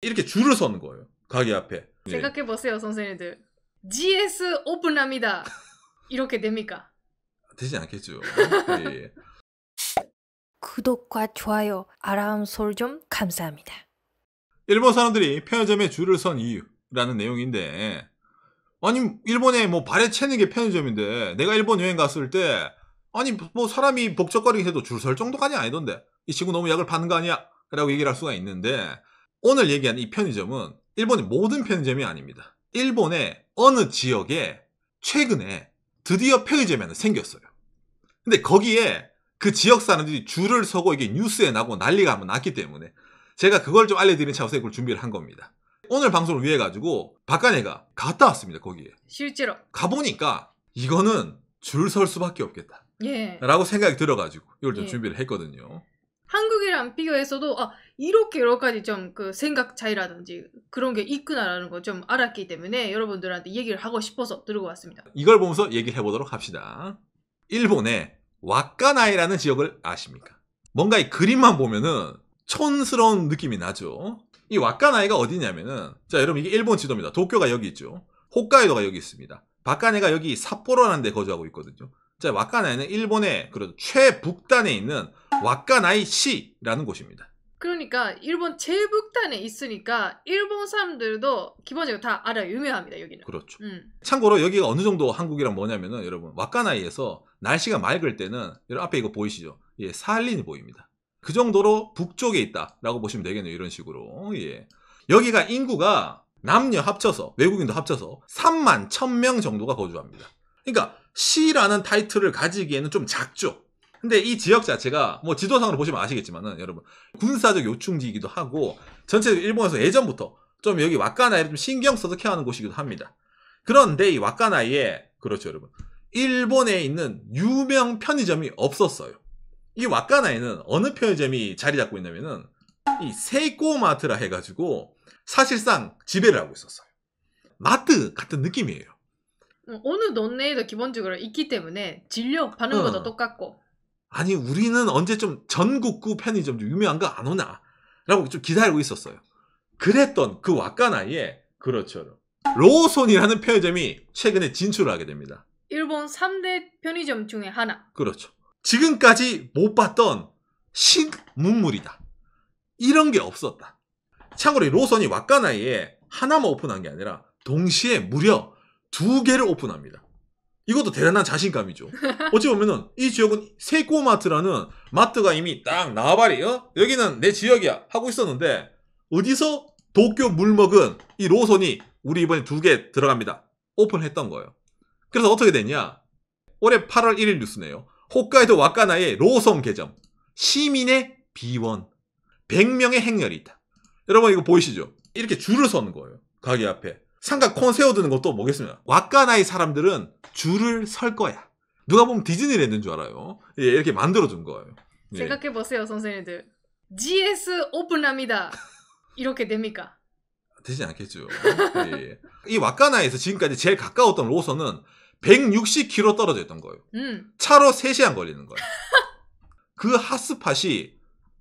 이렇게 줄을 서는 거예요. 가게 앞에. 생각해보세요, 선생님들. GS 오픈합니다. 이렇게 됩니까? 되지 않겠죠. 예. 구독과 좋아요, 알람 설정 감사합니다. 일본 사람들이 편의점에 줄을 선 이유라는 내용인데, 아니 일본에 뭐 발에 채는 게 편의점인데 내가 일본 여행 갔을 때 아니 뭐 사람이 복적거리게 해도 줄 설 정도까지 아니던데 이 친구 너무 약을 파는 거 아니야? 라고 얘기를 할 수가 있는데, 오늘 얘기한 이 편의점은 일본의 모든 편의점이 아닙니다. 일본의 어느 지역에 최근에 드디어 편의점이 하나 생겼어요. 근데 거기에 그 지역 사람들이 줄을 서고 이게 뉴스에 나고 난리가 한번 났기 때문에 제가 그걸 좀 알려드리는 차원에서 이걸 준비를 한 겁니다. 오늘 방송을 위해 가지고 박간애가 갔다 왔습니다. 거기에. 실제로. 가보니까 이거는 줄 설 수밖에 없겠다. 예. 라고 생각이 들어가지고 이걸 좀 예. 준비를 했거든요. 한국이랑 비교해서도 이렇게 여러 가지 좀 그 생각 차이라든지 그런 게 있구나라는 거 좀 알았기 때문에 여러분들한테 얘기를 하고 싶어서 들고 왔습니다. 이걸 보면서 얘기를 해보도록 합시다. 일본의 와카나이라는 지역을 아십니까? 뭔가 이 그림만 보면은 촌스러운 느낌이 나죠. 이 와카나이가 어디냐면은, 자 여러분 이게 일본 지도입니다. 도쿄가 여기 있죠. 홋카이도가 여기 있습니다. 박간애가 여기 삿포로라는 데 거주하고 있거든요. 자, 와카나이는 일본의 최북단에 있는 와카나이시라는 곳입니다. 그러니까 일본 제북단에 있으니까 일본 사람들도 기본적으로 다 알아요. 유명합니다. 여기는. 그렇죠. 참고로 여기가 어느 정도 한국이랑 뭐냐면은 여러분 와카나이에서 날씨가 맑을 때는 여러분 앞에 이거 보이시죠? 예, 사할린이 보입니다. 그 정도로 북쪽에 있다라고 보시면 되겠네요. 이런 식으로. 예. 여기가 인구가 남녀 합쳐서 외국인도 합쳐서 3만 1000명 정도가 거주합니다. 그러니까 시라는 타이틀을 가지기에는 좀 작죠. 근데 이 지역 자체가 뭐 지도상으로 보시면 아시겠지만은 여러분 군사적 요충지이기도 하고 전체적으로 일본에서 예전부터 좀 여기 와카나이를 좀 신경 써서 케어하는 곳이기도 합니다. 그런데 이 와카나이에 그렇죠 여러분 일본에 있는 유명 편의점이 없었어요. 이 와카나이는 어느 편의점이 자리 잡고 있냐면은 이 세이코마트라 해가지고 사실상 지배를 하고 있었어요. 마트 같은 느낌이에요. 어느 동네에도 기본적으로 있기 때문에 진료 받는 것도 똑같고. 아니 우리는 언제 좀 전국구 편의점 좀 유명한 거 안 오나? 라고 좀 기다리고 있었어요. 그랬던 그 와카나이에 그렇죠. 로손이라는 편의점이 최근에 진출을 하게 됩니다. 일본 3대 편의점 중에 하나. 그렇죠. 지금까지 못 봤던 신문물이다. 이런 게 없었다. 참고로 이 로손이 와카나이에 하나만 오픈한 게 아니라 동시에 무려 2개를 오픈합니다. 이것도 대단한 자신감이죠. 어찌 보면은 이 지역은 세이코마트라는 마트가 이미 딱 나와버리 여기는 내 지역이야 하고 있었는데 어디서 도쿄 물먹은 이 로손이 우리 이번에 2개 들어갑니다. 오픈했던 거예요. 그래서 어떻게 됐냐? 올해 8월 1일 뉴스네요. 홋카이도 와카나이의 로손 개점. 시민의 비원. 100명의 행렬이 있다. 여러분 이거 보이시죠? 이렇게 줄을 서는 거예요. 가게 앞에. 삼각 콘 세워두는 것도 뭐겠습니까? 와카나이 사람들은 줄을 설 거야. 누가 보면 디즈니랜드인 줄 알아요. 예, 이렇게 만들어준 거예요. 예. 생각해보세요, 선생님들. GS 오픈합니다. 이렇게 됩니까? 되지 않겠죠. 예. 이 와카나이에서 지금까지 제일 가까웠던 로선은 160km 떨어져 있던 거예요. 차로 3시간 걸리는 거예요. 그 핫스팟이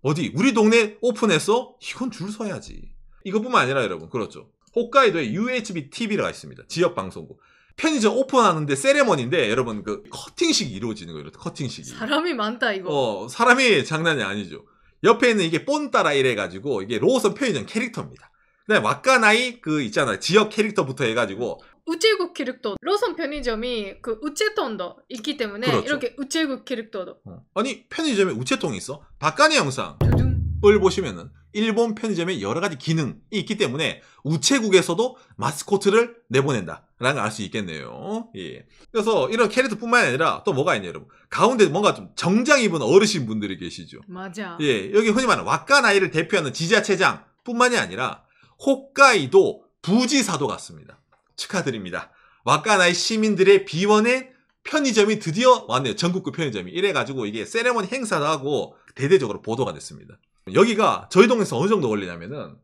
어디 우리 동네 오픈해서 이건 줄 서야지. 이것뿐만 아니라 여러분 그렇죠. 홋카이도에 UHB TV가 있습니다. 지역 방송국. 편의점 오픈하는데 세레머니인데 여러분 그 커팅식이 이루어지는 거예요. 커팅식이. 사람이 많다 이거. 사람이 장난이 아니죠. 옆에 있는 이게 뽐따라 이래가지고 이게 로선 편의점 캐릭터입니다. 그다음에 와카나이 그 있잖아요. 지역 캐릭터부터 해가지고 우체국 캐릭터. 로선 편의점이 그 우체통도 있기 때문에 그렇죠. 이렇게 우체국 캐릭터도. 아니 편의점에 우체통이 있어? 박간의 영상. 두둥. 을 보시면은 일본 편의점에 여러 가지 기능이 있기 때문에 우체국에서도 마스코트를 내보낸다 라는 걸 알 수 있겠네요. 예. 그래서 이런 캐릭터뿐만 아니라 또 뭐가 있냐 여러분. 가운데 뭔가 좀 정장 입은 어르신 분들이 계시죠. 맞아. 예, 여기 흔히 말하는 와카나이를 대표하는 지자체장 뿐만이 아니라 홋카이도 부지사도 같습니다. 축하드립니다. 와카나이 시민들의 비원의 편의점이 드디어 왔네요. 전국구 편의점이. 이래가지고 이게 세레머니 행사도 하고 대대적으로 보도가 됐습니다. 여기가 저희 동네에서 어느 정도 걸리냐면은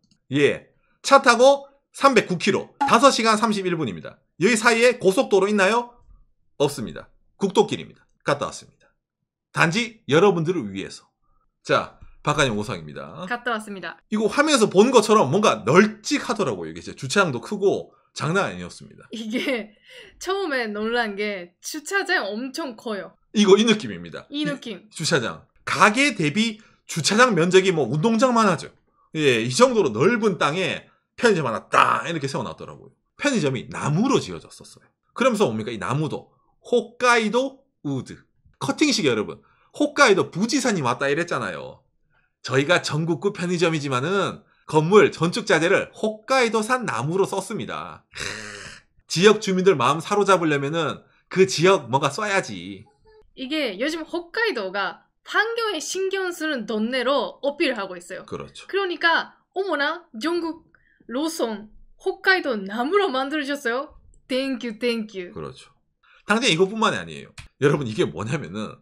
차 타고 309km 5시간 31분입니다. 여기 사이에 고속도로 있나요? 없습니다. 국도길입니다. 갔다 왔습니다. 단지 여러분들을 위해서. 자, 박가님 오상입니다. 갔다 왔습니다. 이거 화면에서 본 것처럼 뭔가 널찍하더라고요. 이게 진짜 주차장도 크고 장난 아니었습니다. 이게 처음에 놀란 게 주차장 엄청 커요. 이 느낌입니다. 이 느낌. 주차장. 가게 대비 주차장 면적이 뭐 운동장만 하죠. 예, 이 정도로 넓은 땅에 편의점 하나 딱 이렇게 세워놨더라고요. 편의점이 나무로 지어졌었어요. 그러면서 뭡니까? 이 나무도 홋카이도 우드. 커팅식 여러분. 홋카이도 부지산이 왔다 이랬잖아요. 저희가 전국구 편의점이지만은 건물 건축 자재를 홋카이도산 나무로 썼습니다. 지역 주민들 마음 사로잡으려면은 그 지역 뭔가 써야지. 이게 요즘 홋카이도가 환경에 신경 쓰는 동네로 어필을 하고 있어요. 그렇죠. 그러니까 어머나 전국 로손 홋카이도 나무로 만들어졌어요. 땡큐 땡큐. 그렇죠. 당장 이것뿐만이 아니에요. 여러분 이게 뭐냐면은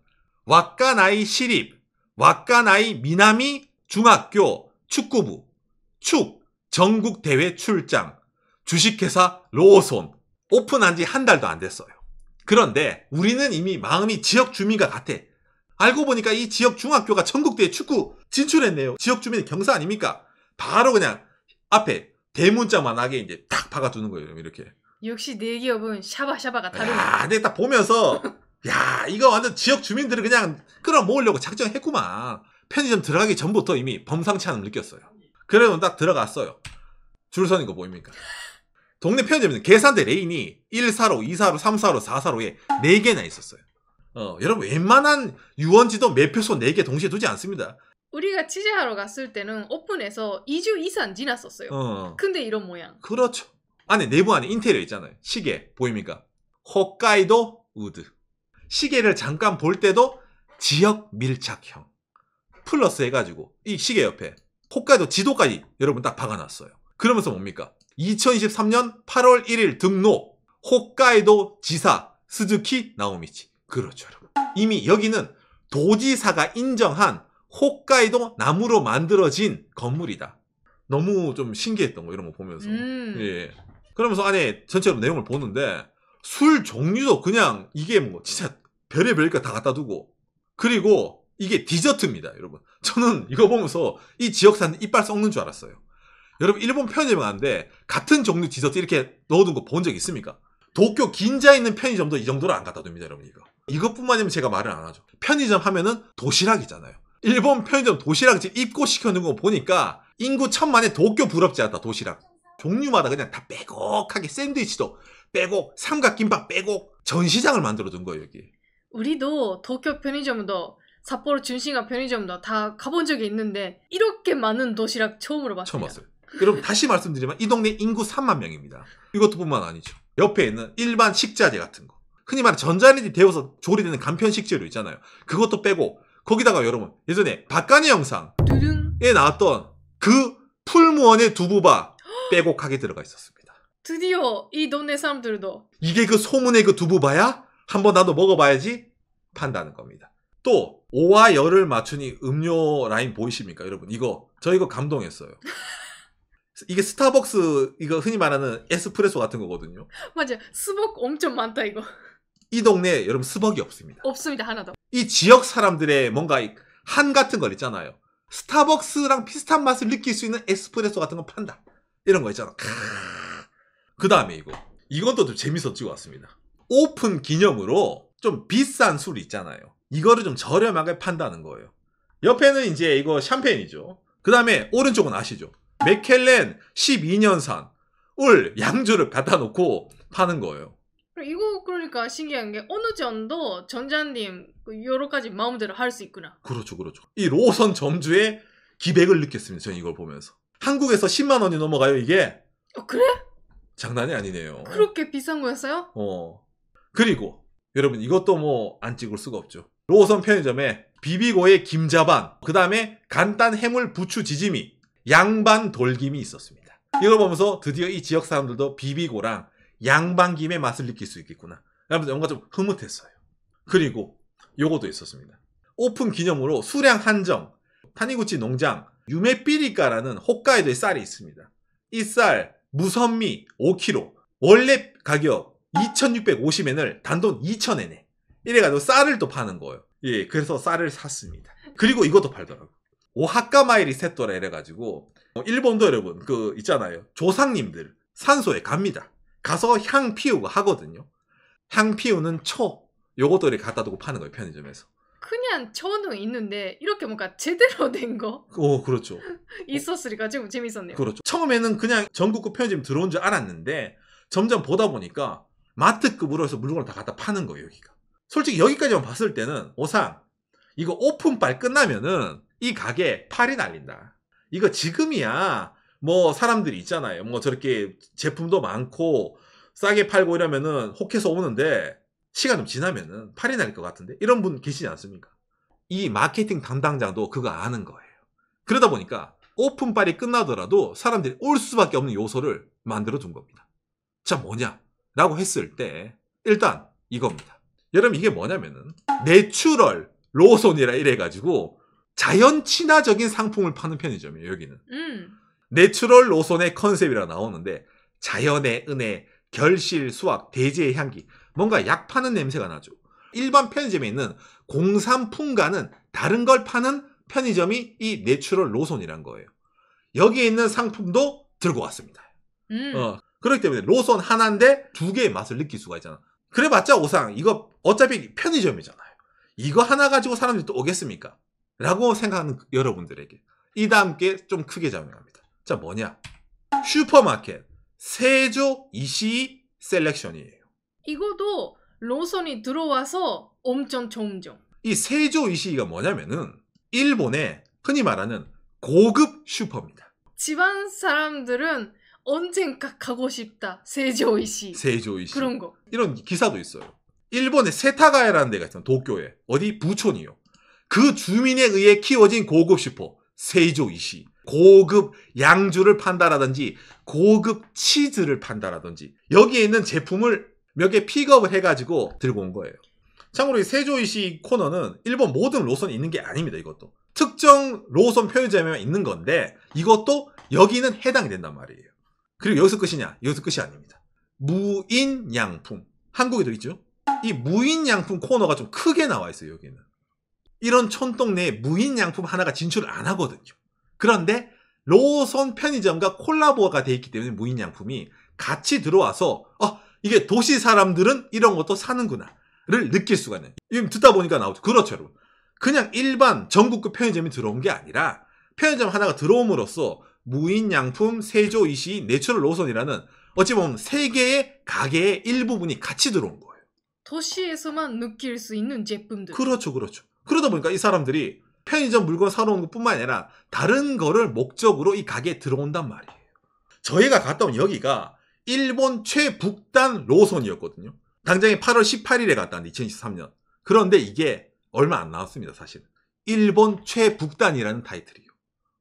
왁카나이 시립, 왁카나이 미나미 중학교 축구부, 축 전국 대회 출장, 주식회사 로손 오픈한 지 한 달도 안 됐어요. 그런데 우리는 이미 마음이 지역 주민과 같아. 알고 보니까 이 지역 중학교가 전국대회 축구 진출했네요. 지역 주민의 경사 아닙니까? 바로 그냥 앞에 대문짝만하게 이제 딱 박아두는 거예요. 이렇게. 역시 대기업은 샤바샤바가 다르네. 야, 근데 딱 보면서 야, 이거 완전 지역 주민들을 그냥 끌어모으려고 작정했구만. 편의점 들어가기 전부터 이미 범상치 않음을 느꼈어요. 그래서 딱 들어갔어요. 줄 서는 거 보입니까? 동네 편의점에는 계산대 레인이 1사로, 2사로, 3사로, 4사로에 4개나 있었어요. 여러분 웬만한 유원지도 매표소 4개 동시에 두지 않습니다. 우리가 취재하러 갔을 때는 오픈해서 2주 이상 지났었어요. 근데 이런 모양. 그렇죠. 안에 내부 안에 인테리어 있잖아요. 시계 보입니까? 홋카이도 우드. 시계를 잠깐 볼 때도 지역 밀착형. 플러스 해가지고 이 시계 옆에 홋카이도 지도까지 여러분 딱 박아놨어요. 그러면서 뭡니까? 2023년 8월 1일 등록 홋카이도 지사 스즈키 나오미치. 그렇죠, 여러분. 이미 여기는 도지사가 인정한 홋카이도 나무로 만들어진 건물이다. 너무 좀 신기했던 거 이런 거 보면서. 예. 그러면서 안에 전체로 내용을 보는데 술 종류도 그냥 이게 뭐 진짜 별의별 거 다 갖다 두고 그리고 이게 디저트입니다, 여러분. 저는 이거 보면서 이 지역 사람들 이빨 썩는 줄 알았어요. 여러분 일본 편의점 가는데 같은 종류 디저트 이렇게 넣어둔 거 본 적 있습니까? 도쿄 긴자에 있는 편의점도 이 정도로 안 갖다 둡니다, 여러분. 이것뿐만 아니면 제가 말을 안 하죠. 편의점 하면은 도시락이잖아요. 일본 편의점 도시락집 입고시켜놓은 거 보니까 인구 1000만에 도쿄 부럽지 않다. 도시락 종류마다 그냥 다 빼곡하게 샌드위치도 빼곡, 삼각김밥 빼곡 전시장을 만들어둔 거예요, 여기. 우리도 도쿄 편의점도 삿포로 중심가 편의점도 다 가본 적이 있는데 이렇게 많은 도시락 처음으로 봤어요. 처음 봤어요. 여러분 다시 말씀드리면 이 동네 인구 3만 명입니다. 이것도 뿐만 아니죠. 옆에 있는 일반 식자재 같은 거. 흔히 말해 전자레인지 데워서 조리되는 간편 식재료 있잖아요. 그것도 빼고 거기다가 여러분 예전에 박간의 영상에 두둥. 나왔던 그 풀무원의 두부바 빼곡하게 들어가 있었습니다. 드디어 이 동네 사람들도 이게 그 소문의 그 두부바야? 한번 나도 먹어봐야지 판다는 겁니다. 또 오와 열을 맞추니 음료 라인 보이십니까, 여러분? 저 이거 감동했어요. 이게 스타벅스 이거 흔히 말하는 에스프레소 같은 거거든요. 맞아. 스벅 엄청 많다 이거. 이 동네에 여러분 스벅이 없습니다. 없습니다. 하나도. 이 지역 사람들의 뭔가 한 같은 걸 있잖아요. 스타벅스랑 비슷한 맛을 느낄 수 있는 에스프레소 같은 거 판다. 이런 거 있잖아. 그 다음에 이것도 좀 재밌어 찍어 왔습니다. 오픈 기념으로 좀 비싼 술 있잖아요. 이거를 좀 저렴하게 판다는 거예요. 옆에는 이제 이거 샴페인이죠. 그 다음에 오른쪽은 아시죠? 맥켈렌 12년산 을 양주를 갖다 놓고 파는 거예요. 이거 그러니까 신기한 게 어느 정도 전자님 여러 가지 마음대로 할 수 있구나. 그렇죠. 이 로선 점주의 기백을 느꼈습니다. 저는 이걸 보면서. 한국에서 10만 원이 넘어가요, 이게. 그래? 장난이 아니네요. 그렇게 비싼 거였어요? 그리고 여러분 이것도 뭐 안 찍을 수가 없죠. 로선 편의점에 비비고의 김자반, 그 다음에 간단 해물 부추 지짐이, 양반 돌김이 있었습니다. 이걸 보면서 드디어 이 지역 사람들도 비비고랑 양반김의 맛을 느낄 수 있겠구나. 여러분 뭔가 좀 흐뭇했어요. 그리고 요것도 있었습니다. 오픈 기념으로 수량 한정, 타니구치 농장 유메삐리카라는 홋카이도의 쌀이 있습니다. 이 쌀 무선미 5kg, 원래 가격 2,650엔을 단돈 2,000엔에 이래가지고 쌀을 또 파는 거예요. 예, 그래서 쌀을 샀습니다. 그리고 이것도 팔더라고요. 오하카마이리 세토라 이래가지고 일본도 여러분 그 있잖아요. 조상님들 산소에 갑니다. 가서 향 피우고 하거든요. 향 피우는 초 요것들을 갖다 두고 파는 거예요. 편의점에서. 그냥 초는 있는데 이렇게 뭔가 제대로 된 거 오 그렇죠. 있었으니까 좀 재밌었네요. 그렇죠. 처음에는 그냥 전국구 편의점 들어온 줄 알았는데 점점 보다 보니까 마트급으로 해서 물건을 다 갖다 파는 거예요. 여기가. 솔직히 여기까지만 봤을 때는 오상 이거 오픈빨 끝나면은 이 가게 팔이 날린다. 이거 지금이야 뭐 사람들이 있잖아요. 뭐 저렇게 제품도 많고 싸게 팔고 이러면은 혹해서 오는데 시간 좀 지나면은 팔이 날 것 같은데 이런 분 계시지 않습니까? 이 마케팅 담당자도 그거 아는 거예요. 그러다 보니까 오픈빨이 끝나더라도 사람들이 올 수밖에 없는 요소를 만들어 둔 겁니다. 자 뭐냐? 라고 했을 때 일단 이겁니다. 여러분 이게 뭐냐면은 내추럴 로손이라 이래가지고 자연 친화적인 상품을 파는 편의점이에요. 여기는. 내추럴 로손의 컨셉이라 나오는데 자연의 은혜, 결실, 수확, 대지의 향기 뭔가 약 파는 냄새가 나죠. 일반 편의점에 있는 공산품과는 다른 걸 파는 편의점이 이 내추럴 로손이란 거예요. 여기에 있는 상품도 들고 왔습니다. 그렇기 때문에 로손 하나인데 두 개의 맛을 느낄 수가 있잖아. 그래봤자 오상 이거 어차피 편의점이잖아요. 이거 하나 가지고 사람들이 또 오겠습니까? 라고 생각하는 여러분들에게 이 다음 게 좀 크게 작용합니다. 자 뭐냐? 슈퍼마켓 세조 이시이 셀렉션이에요. 이거도 로손이 들어와서 엄청 좋은 점. 이 세조 이시이가 뭐냐면은 일본의 흔히 말하는 고급 슈퍼입니다. 집안 사람들은 언젠가 가고 싶다. 세조이시. 세조 이시이. 그런 거. 이런 기사도 있어요. 일본의 세타가야라는 데가 있어요. 도쿄에. 어디? 부촌이요. 그 주민에 의해 키워진 고급 슈퍼 세조 이시이. 고급 양주를 판다라든지 고급 치즈를 판다라든지 여기에 있는 제품을 몇 개 픽업을 해가지고 들고 온 거예요. 참고로 이 세조이시 코너는 일본 모든 로선이 있는 게 아닙니다. 이것도 특정 로선 편의점에만 있는 건데 이것도 여기는 해당이 된단 말이에요. 그리고 여기서 끝이냐? 여기서 끝이 아닙니다. 무인양품 한국에 들어있죠? 이 무인양품 코너가 좀 크게 나와 있어요. 여기는 이런 촌동 내에 무인양품 하나가 진출을 안 하거든요. 그런데 로선 편의점과 콜라보가 돼 있기 때문에 무인양품이 같이 들어와서 이게 도시 사람들은 이런 것도 사는구나를 느낄 수가 있는. 지금 듣다 보니까 나오죠. 그렇죠, 여러분. 그냥 일반 전국급 편의점이 들어온 게 아니라 편의점 하나가 들어옴으로써 무인양품, 세조 이시이, 내추럴 로선이라는 어찌 보면 세 개의 가게의 일부분이 같이 들어온 거예요. 도시에서만 느낄 수 있는 제품들. 그렇죠, 그렇죠. 그러다 보니까 이 사람들이 편의점 물건 사러 오는 것뿐만 아니라 다른 거를 목적으로 이 가게에 들어온단 말이에요. 저희가 갔다 온 여기가 일본 최북단 로선이었거든요. 당장에 8월 18일에 갔다 왔는데 2023년. 그런데 이게 얼마 안 나왔습니다. 사실. 일본 최북단이라는 타이틀이에요.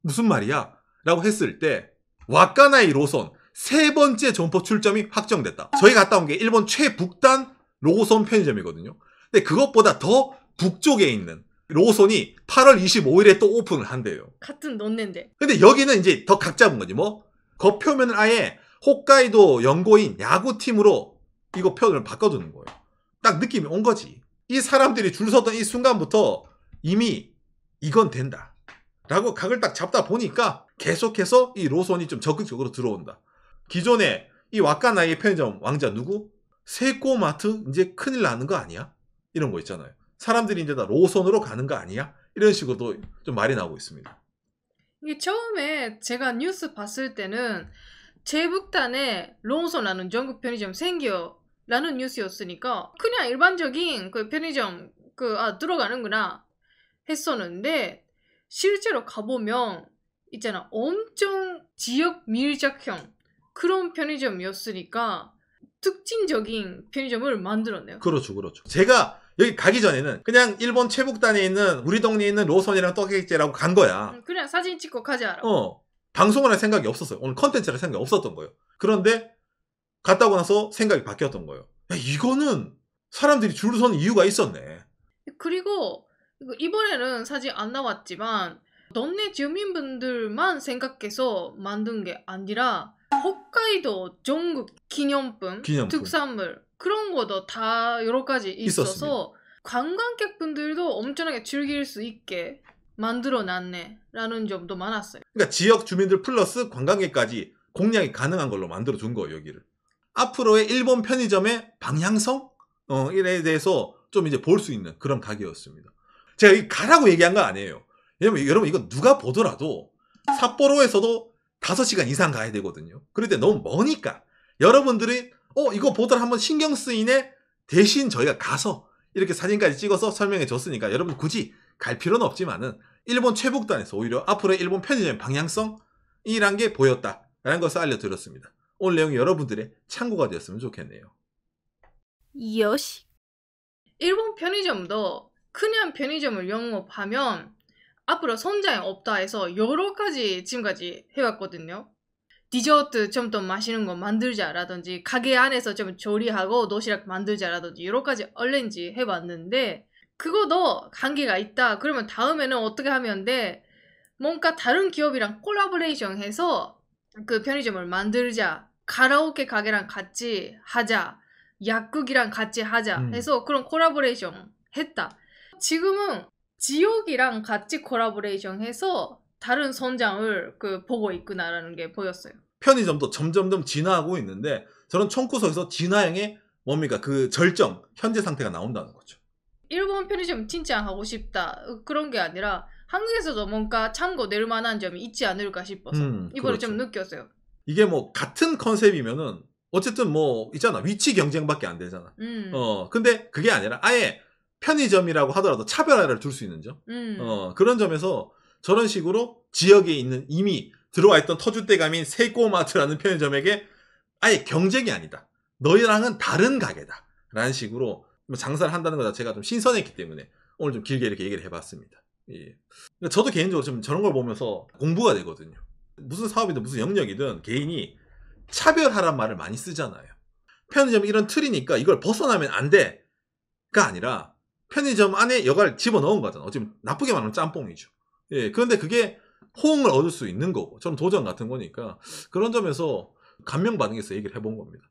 무슨 말이야? 라고 했을 때 와카나이 로선 세 번째 점포 출점이 확정됐다. 저희 갔다 온 게 일본 최북단 로선 편의점이거든요. 근데 그것보다 더 북쪽에 있는 로선이 8월 25일에 또 오픈을 한대요. 같은 논넨데. 근데 여기는 이제 더 각 잡은 거지. 뭐 겉표면을 아예 홋카이도 연고인 야구팀으로 이거 표현을 바꿔두는 거예요. 딱 느낌이 온 거지. 이 사람들이 줄 서던 이 순간부터 이미 이건 된다 라고 각을 딱 잡다 보니까 계속해서 이 로선이 좀 적극적으로 들어온다. 기존에 이 와카나이의 편의점 왕자 누구? 세코마트 이제 큰일 나는 거 아니야? 이런 거 있잖아요. 사람들이 이제 다 로선으로 가는 거 아니야? 이런 식으로도 좀 말이 나오고 있습니다. 이게 처음에 제가 뉴스 봤을 때는 제북단에 로선이라는 전국 편의점 생겨라는 뉴스였으니까 그냥 일반적인 그 편의점 들어가는구나 했었는데 실제로 가보면 있잖아 엄청 지역 밀착형 그런 편의점이었으니까 특징적인 편의점을 만들었네요. 그렇죠, 그렇죠. 제가 여기 가기 전에는 그냥 일본 최북단에 있는 우리 동네에 있는 로선이랑 떡객제라고 간 거야. 그냥 사진 찍고 가자. 방송을 할 생각이 없었어요. 오늘 컨텐츠를 할 생각이 없었던 거예요. 그런데 갔다 오고 나서 생각이 바뀌었던 거예요. 야, 이거는 사람들이 줄 서는 이유가 있었네. 그리고 이번에는 사진 안 나왔지만 동네 주민분들만 생각해서 만든 게 아니라 홋카이도 전국 기념품, 특산물 그런 것도 다 여러 가지 있어서 관광객분들도 엄청나게 즐길 수 있게 만들어놨네 라는 점도 많았어요. 그러니까 지역 주민들 플러스 관광객까지 공략이 가능한 걸로 만들어준 거예요, 여기를. 앞으로의 일본 편의점의 방향성? 이에 대해서 좀 이제 볼 수 있는 그런 가게였습니다. 제가 이 가라고 얘기한 거 아니에요. 왜냐면 여러분 이거 누가 보더라도 삿포로에서도 5시간 이상 가야 되거든요. 그럴 때 너무 머니까 여러분들이 이거 보더라 한번 신경 쓰이네 대신 저희가 가서 이렇게 사진까지 찍어서 설명해 줬으니까 여러분 굳이 갈 필요는 없지만은 일본 최북단에서 오히려 앞으로의 일본 편의점의 방향성이란 게 보였다라는 것을 알려드렸습니다. 오늘 내용이 여러분들의 참고가 되었으면 좋겠네요. 요시. 일본 편의점도 그냥 편의점을 영업하면 앞으로 선장이 없다 해서 여러 가지 지금까지 해왔거든요. 디저트 좀 더 맛있는 거 만들자라든지 가게 안에서 좀 조리하고 도시락 만들자라든지 여러 가지 얼렌지 해봤는데 그거도 한계가 있다. 그러면 다음에는 어떻게 하면 돼? 뭔가 다른 기업이랑 콜라보레이션 해서 그 편의점을 만들자. 카라오케 가게랑 같이 하자. 약국이랑 같이 하자 해서 그런 콜라보레이션 했다. 지금은 지역이랑 같이 콜라보레이션 해서 다른 선장을 보고 있구나라는 게 보였어요. 편의점도 점점점 진화하고 있는데 저런 총구석에서 진화형의 뭡니까 그 절정 현재 상태가 나온다는 거죠. 일본 편의점 진짜 하고 싶다 그런 게 아니라 한국에서도 뭔가 참고 낼 만한 점이 있지 않을까 싶어서 이번에 그렇죠. 좀 느꼈어요. 이게 뭐 같은 컨셉이면은 어쨌든 뭐 있잖아 위치 경쟁밖에 안 되잖아. 근데 그게 아니라 아예 편의점이라고 하더라도 차별화를 둘 수 있는 점. 그런 점에서 저런 식으로 지역에 있는 이미 들어와 있던 터줏대감인 세이코마트라는 편의점에게 아예 경쟁이 아니다. 너희랑은 다른 가게다. 라는 식으로 장사를 한다는 것 자체가 좀 신선했기 때문에 오늘 좀 길게 이렇게 얘기를 해봤습니다. 예. 저도 개인적으로 좀 저런 걸 보면서 공부가 되거든요. 무슨 사업이든 무슨 영역이든 개인이 차별하란 말을 많이 쓰잖아요. 편의점 이런 틀이니까 이걸 벗어나면 안 돼가 아니라 편의점 안에 여갈 집어넣은 거잖아. 어쩌면 나쁘게 말하면 짬뽕이죠. 예, 그런데 그게 호응을 얻을 수 있는 거고, 저는 도전 같은 거니까 그런 점에서 감명받은 게 있어 얘기를 해본 겁니다.